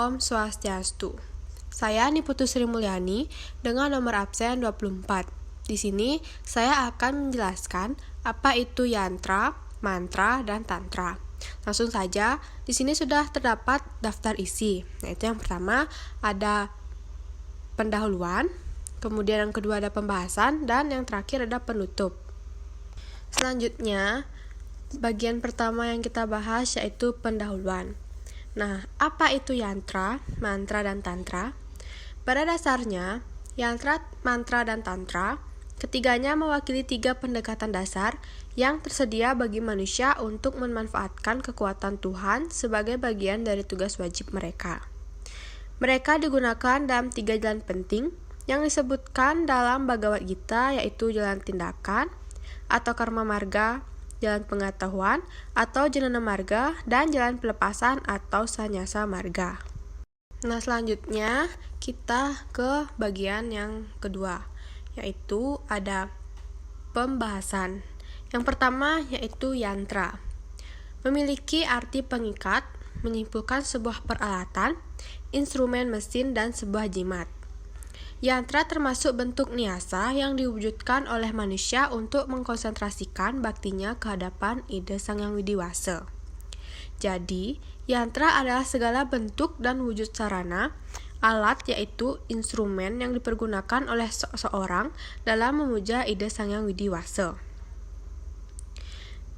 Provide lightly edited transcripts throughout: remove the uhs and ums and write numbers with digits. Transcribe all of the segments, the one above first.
Om Swastiastu. Saya Niputu Sri Mulyani dengan nomor absen 24. Di sini saya akan menjelaskan apa itu yantra, mantra, dan tantra. Langsung saja, di sini sudah terdapat daftar isi. Yaitu yang pertama ada pendahuluan, kemudian yang kedua ada pembahasan, dan yang terakhir ada penutup. Selanjutnya, bagian pertama yang kita bahas yaitu pendahuluan. Nah, apa itu yantra, mantra, dan tantra? Pada dasarnya, yantra, mantra, dan tantra, ketiganya mewakili 3 pendekatan dasar yang tersedia bagi manusia untuk memanfaatkan kekuatan Tuhan sebagai bagian dari tugas wajib mereka. Mereka digunakan dalam 3 jalan penting yang disebutkan dalam Bhagavad Gita, yaitu jalan tindakan atau karma marga, jalan pengetahuan atau jnana marga, dan jalan pelepasan atau sanyasa marga. Nah, selanjutnya kita ke bagian yang kedua, yaitu ada pembahasan. Yang pertama yaitu yantra. Memiliki arti pengikat, menyimpulkan sebuah peralatan, instrumen mesin, dan sebuah jimat. Yantra termasuk bentuk niasa yang diwujudkan oleh manusia untuk mengkonsentrasikan baktinya ke hadapan ide Sang Yang Widiwasa. Jadi, yantra adalah segala bentuk dan wujud sarana, alat yaitu instrumen yang dipergunakan oleh seseorang dalam memuja ide Sang Yang Widiwasa.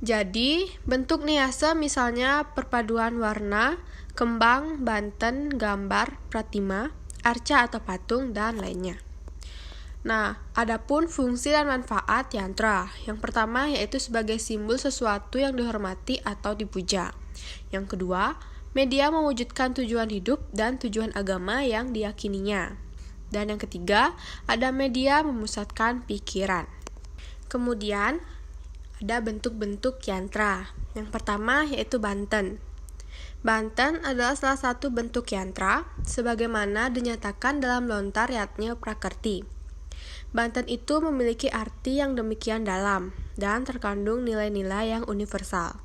Jadi, bentuk niasa misalnya perpaduan warna, kembang, banten, gambar, pratima, arca atau patung, dan lainnya. Nah, adapun fungsi dan manfaat yantra. Yang pertama yaitu sebagai simbol sesuatu yang dihormati atau dipuja. Yang kedua, media mewujudkan tujuan hidup dan tujuan agama yang diyakininya. Dan yang ketiga, ada media memusatkan pikiran. Kemudian, ada bentuk-bentuk yantra. Yang pertama yaitu banten. Banten adalah salah satu bentuk yantra, sebagaimana dinyatakan dalam lontar Yatnya Prakerti. Banten itu memiliki arti yang demikian dalam, dan terkandung nilai-nilai yang universal.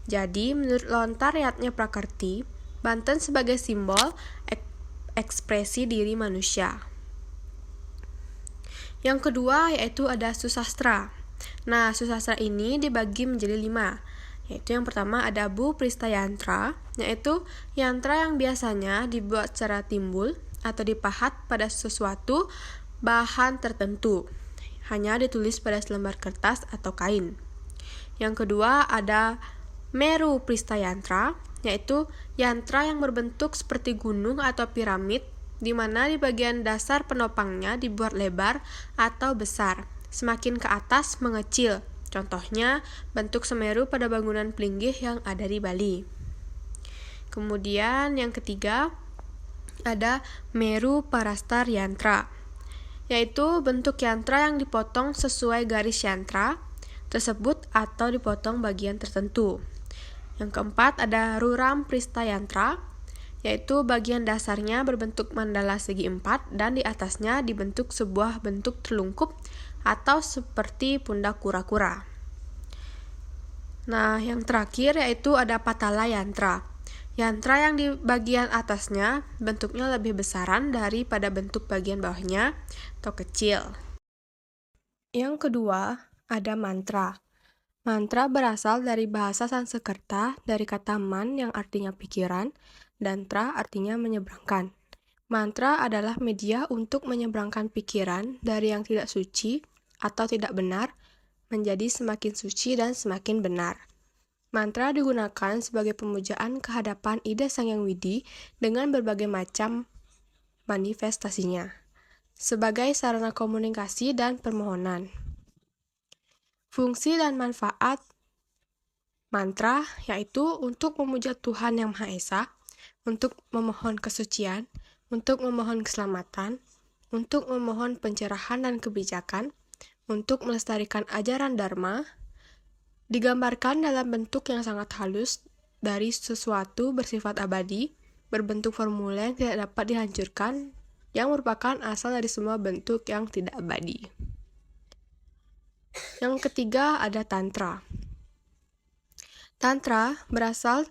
Jadi, menurut lontar Yatnya Prakerti, banten sebagai simbol ekspresi diri manusia. Yang kedua yaitu ada susastra. Nah, susastra ini dibagi menjadi 5. Yaitu yang pertama ada Bhupristha yantra, yaitu yantra yang biasanya dibuat secara timbul atau dipahat pada sesuatu bahan tertentu, hanya ditulis pada selembar kertas atau kain. Yang kedua ada Merupristha yantra, yaitu yantra yang berbentuk seperti gunung atau piramid, di mana di bagian dasar penopangnya dibuat lebar atau besar, semakin ke atas mengecil. Contohnya, bentuk Semeru pada bangunan Plinggih yang ada di Bali. Kemudian yang ketiga, ada Meru Parastar yantra, yaitu bentuk yantra yang dipotong sesuai garis yantra tersebut atau dipotong bagian tertentu. Yang keempat, ada Ruram Pristha yantra, yaitu bagian dasarnya berbentuk mandala segi 4 dan di atasnya dibentuk sebuah bentuk terlungkup atau seperti pundak kura-kura. Nah, yang terakhir yaitu ada Patala yantra. Yantra yang di bagian atasnya bentuknya lebih besaran daripada bentuk bagian bawahnya atau kecil. Yang kedua, ada mantra. Mantra berasal dari bahasa Sanskerta dari kata man yang artinya pikiran dan tra artinya menyeberangkan. Mantra adalah media untuk menyeberangkan pikiran dari yang tidak suci atau tidak benar menjadi semakin suci dan semakin benar. Mantra digunakan sebagai pemujaan kehadapan ide Sang Yang Widi dengan berbagai macam manifestasinya, sebagai sarana komunikasi dan permohonan. Fungsi dan manfaat mantra yaitu untuk memuja Tuhan Yang Maha Esa, untuk memohon kesucian, untuk memohon keselamatan, untuk memohon pencerahan dan kebijakan, untuk melestarikan ajaran Dharma, digambarkan dalam bentuk yang sangat halus dari sesuatu bersifat abadi, berbentuk formula yang tidak dapat dihancurkan, yang merupakan asal dari semua bentuk yang tidak abadi. Yang ketiga ada Tantra. Tantra berasal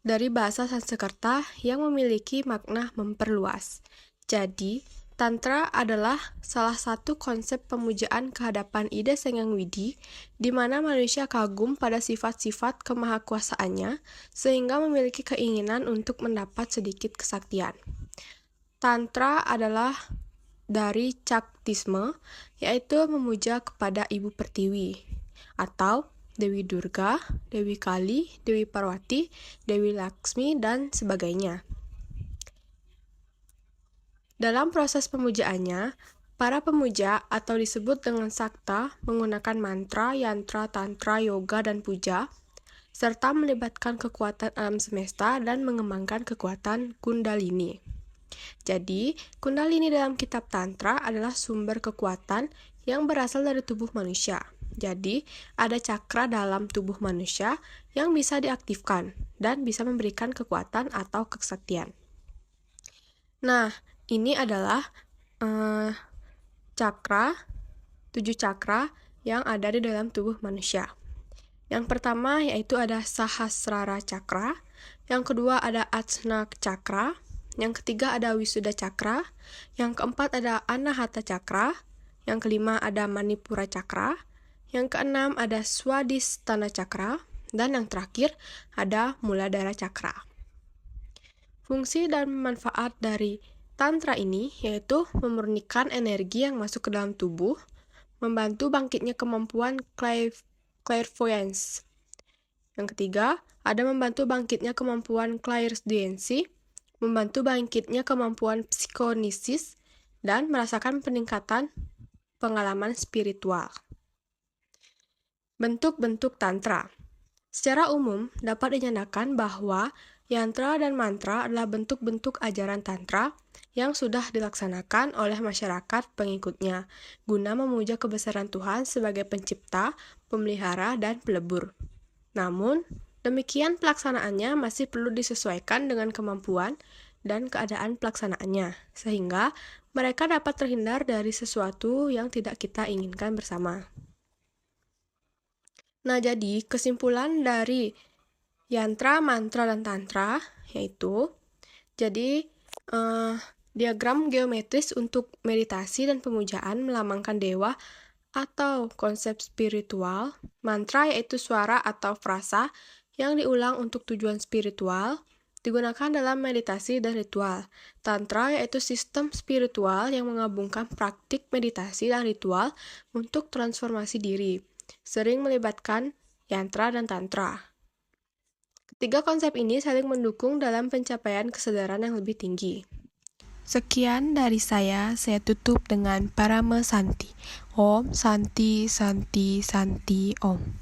dari bahasa Sanskerta yang memiliki makna memperluas. Jadi, Tantra adalah salah satu konsep pemujaan kehadapan ide Senggang Widi, di mana manusia kagum pada sifat-sifat kemahakuasaannya, sehingga memiliki keinginan untuk mendapat sedikit kesaktian. Tantra adalah dari Caktisme, yaitu memuja kepada Ibu Pertiwi, atau Dewi Durga, Dewi Kali, Dewi Parwati, Dewi Laksmi, dan sebagainya. Dalam proses pemujaannya, para pemuja atau disebut dengan sakta menggunakan mantra, yantra, tantra, yoga, dan puja, serta melibatkan kekuatan alam semesta dan mengembangkan kekuatan Kundalini. Jadi, Kundalini dalam kitab Tantra adalah sumber kekuatan yang berasal dari tubuh manusia. Jadi, ada cakra dalam tubuh manusia yang bisa diaktifkan dan bisa memberikan kekuatan atau kesaktian. Nah, ini adalah cakra, 7 cakra yang ada di dalam tubuh manusia. Yang pertama yaitu ada Sahasrara Cakra, yang kedua ada Ajna Cakra, yang ketiga ada Wisuddha Cakra, yang keempat ada Anahata Cakra, yang kelima ada Manipura Cakra, yang keenam ada Swadhisthana Cakra, dan yang terakhir ada Muladhara Cakra. Fungsi dan manfaat dari Tantra ini yaitu memurnikan energi yang masuk ke dalam tubuh, membantu bangkitnya kemampuan clairvoyance. Yang ketiga, ada membantu bangkitnya kemampuan clairaudiensi, membantu bangkitnya kemampuan psikognosis, dan merasakan peningkatan pengalaman spiritual. Bentuk-bentuk Tantra. Secara umum, dapat dinyatakan bahwa yantra dan mantra adalah bentuk-bentuk ajaran Tantra yang sudah dilaksanakan oleh masyarakat pengikutnya, guna memuja kebesaran Tuhan sebagai pencipta, pemelihara, dan pelebur. Namun, demikian pelaksanaannya masih perlu disesuaikan dengan kemampuan dan keadaan pelaksanaannya, sehingga mereka dapat terhindar dari sesuatu yang tidak kita inginkan bersama. Nah, jadi kesimpulan dari yantra, mantra, dan tantra yaitu diagram geometris untuk meditasi dan pemujaan melambangkan dewa atau konsep spiritual. Mantra yaitu suara atau frasa yang diulang untuk tujuan spiritual, digunakan dalam meditasi dan ritual. Tantra yaitu sistem spiritual yang menggabungkan praktik meditasi dan ritual untuk transformasi diri, sering melibatkan yantra dan tantra. Ketiga konsep ini saling mendukung dalam pencapaian kesadaran yang lebih tinggi. Sekian dari saya tutup dengan Parama Santi. Om Santi Santi Santi Om.